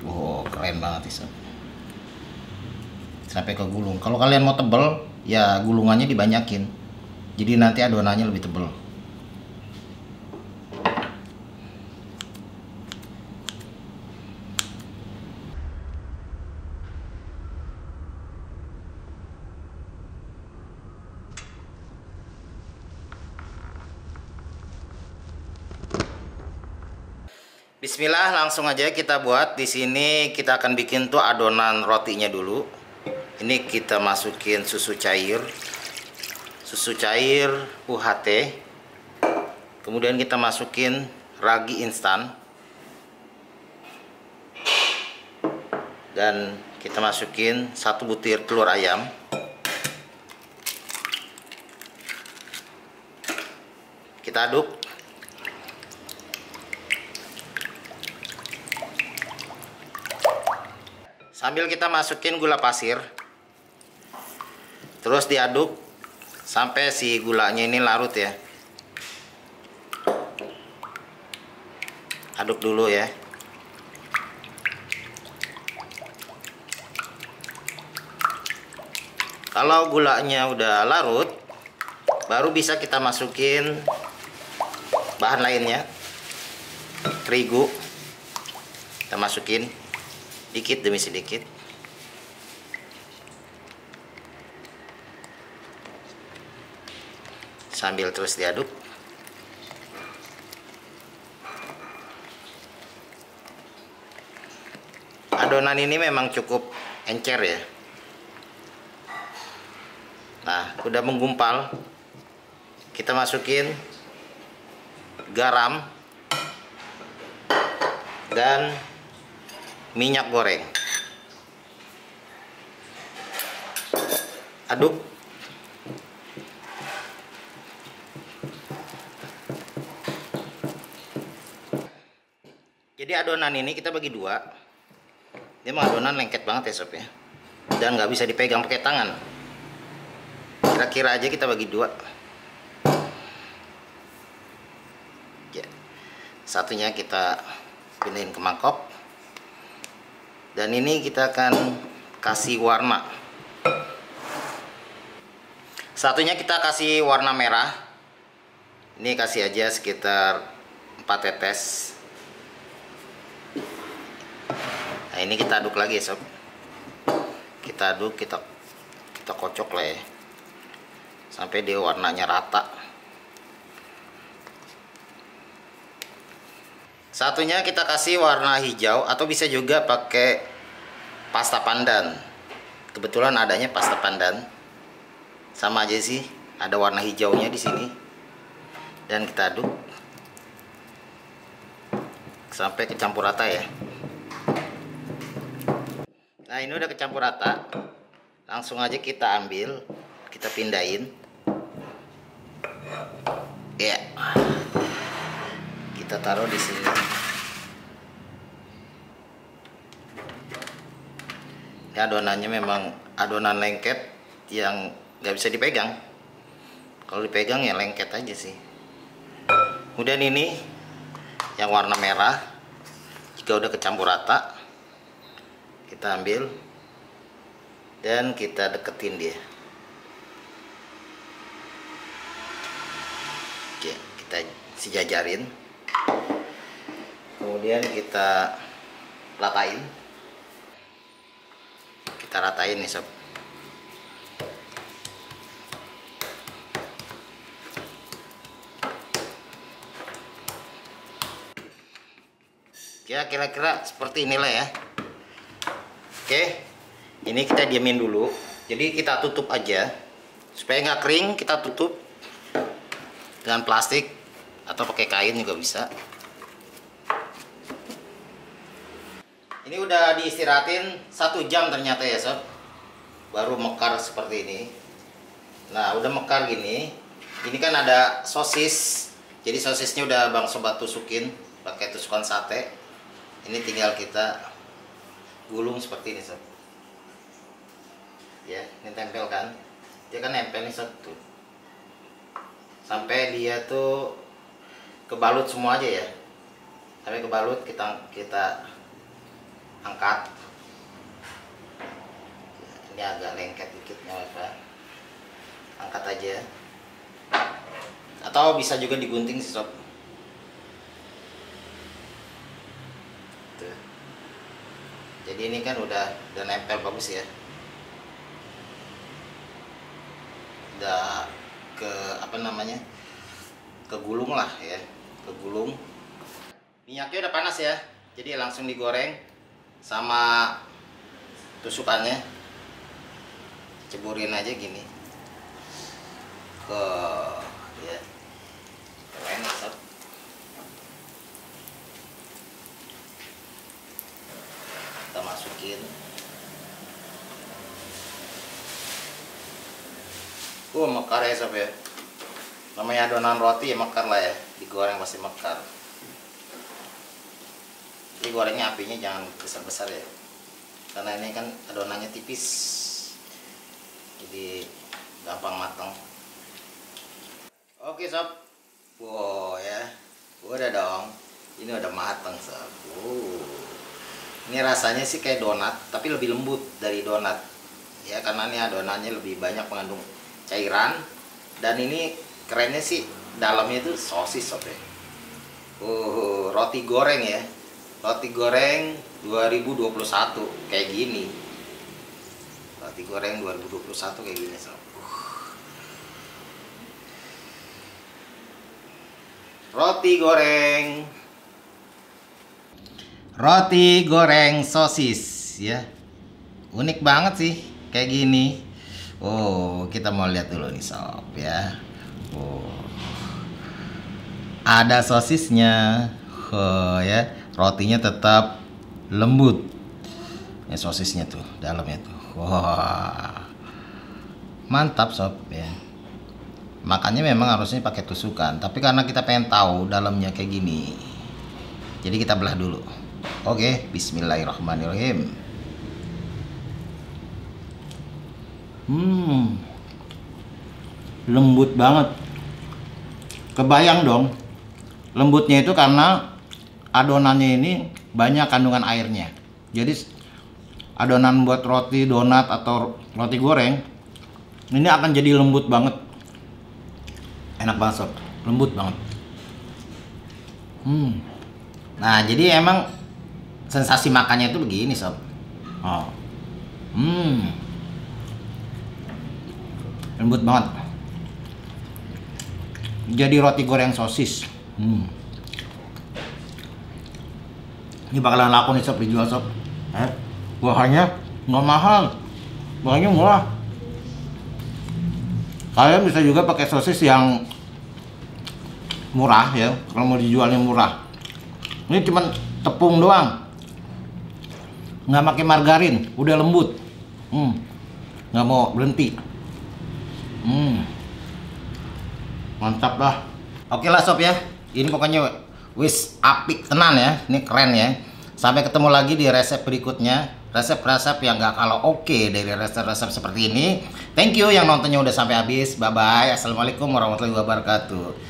Oh, keren banget sih sob. Sampai ke gulung. Kalau kalian mau tebel, ya gulungannya dibanyakin. Jadi nanti adonannya lebih tebel. Bismillah, langsung aja kita buat. Di sini kita akan bikin tuh adonan rotinya dulu. Ini kita masukin susu cair. Susu cair UHT. Kemudian kita masukin ragi instan. Dan kita masukin 1 butir telur ayam. Kita aduk. Sambil kita masukin gula pasir. Terus diaduk sampai si gulanya ini larut ya. Aduk dulu ya. Kalau gulanya udah larut, baru bisa kita masukin bahan lainnya. Terigu. Kita masukin dikit demi sedikit. Sambil terus diaduk. Adonan ini memang cukup encer ya. Nah, udah menggumpal. Kita masukin garam dan minyak goreng. Aduk. Jadi adonan ini kita bagi dua. Dia mah adonan lengket banget ya sob ya. Dan nggak bisa dipegang pakai tangan. Kira-kira aja kita bagi dua. Ya. Satunya kita pindahin ke mangkok. Dan ini kita akan kasih warna. Satunya kita kasih warna merah. Ini kasih aja sekitar 4 tetes. Nah, ini kita aduk lagi ya sob. Kita aduk, kita kocok lah ya. Sampai dia warnanya rata. Satunya kita kasih warna hijau atau bisa juga pakai pasta pandan. Kebetulan adanya pasta pandan. Sama aja sih, ada warna hijaunya di sini. Dan kita aduk sampai kecampur rata ya. Nah, ini udah kecampur rata. Langsung aja kita ambil, kita pindahin. Ya. Kita taruh di sini. Ini adonannya memang adonan lengket yang nggak bisa dipegang. Kalau dipegang ya lengket aja sih. Kemudian ini yang warna merah, jika udah kecampur rata, kita ambil dan kita deketin dia. Oke, kita sejajarin. Kemudian kita ratain. Kita ratain nih sob. Ya kira-kira seperti inilah ya. Oke, ini kita diamin dulu. Jadi kita tutup aja supaya nggak kering. Kita tutup dengan plastik atau pakai kain juga bisa. Ini udah diistirahatin 1 jam ternyata ya sob. Baru mekar seperti ini. Nah udah mekar gini. Ini kan ada sosis. Jadi sosisnya udah bang sobat tusukin pakai tusukan sate. Ini tinggal kita gulung seperti ini sob. Ya, ini tempel kan. Dia kan nempel nih sob tuh. Sampai dia tuh kebalut semua aja ya. Sampai kebalut kita angkat angkat. Ini agak lengket dikit, nggak apa-apa. Angkat aja. Atau bisa juga digunting sih sob. Tuh. Jadi ini kan udah nempel bagus ya. Udah ke apa namanya? Kegulung lah ya, kegulung. Minyaknya udah panas ya. Jadi langsung digoreng sama tusukannya. Ceburin aja gini. Ke ya. Keren sob. Kita masukin. Mekar ya sob ya. Namanya adonan roti ya mekar lah ya. Digoreng pasti mekar. Jadi gorengnya apinya jangan besar-besar ya. Karena ini kan adonannya tipis. Jadi gampang matang. Oke sob. Wow ya. Udah dong. Ini udah matang sob. Ini rasanya sih kayak donat, tapi lebih lembut dari donat. Ya karena ini adonannya lebih banyak mengandung cairan. Dan ini kerennya sih dalamnya itu sosis sob ya. Roti goreng ya. Roti goreng 2021 kayak gini. Roti goreng 2021 kayak gini sob. Roti goreng. Roti goreng sosis ya. Unik banget sih kayak gini. Kita mau lihat dulu nih sob ya. Ada sosisnya. Ya, rotinya tetap lembut. Ya sosisnya tuh, dalamnya tuh. Mantap sob ya. Makanya memang harusnya pakai tusukan, tapi karena kita pengen tahu dalamnya kayak gini. Jadi kita belah dulu. Oke, bismillahirrahmanirrahim. Lembut banget. Kebayang dong, lembutnya itu karena adonannya ini banyak kandungan airnya. Jadi adonan buat roti donat atau roti goreng ini akan jadi lembut banget. Enak banget sob, lembut banget. Nah jadi emang sensasi makannya itu begini sob. Lembut banget. Jadi roti goreng sosis. Ini bakalan laku nih sob, dijual sob. Bahannya nggak mahal, bahannya murah. Kalian bisa juga pakai sosis yang murah ya, kalau mau dijualnya murah. Ini cuman tepung doang, nggak pakai margarin, udah lembut. Nggak mau berhenti. Mantap lah. Oke lah sob ya, ini pokoknya wis apik tenan ya, ini keren ya. Sampai ketemu lagi di resep berikutnya, resep-resep yang gak kalah oke dari resep-resep seperti ini. Thank you yang nontonnya udah sampai habis. Bye bye. Assalamualaikum warahmatullahi wabarakatuh.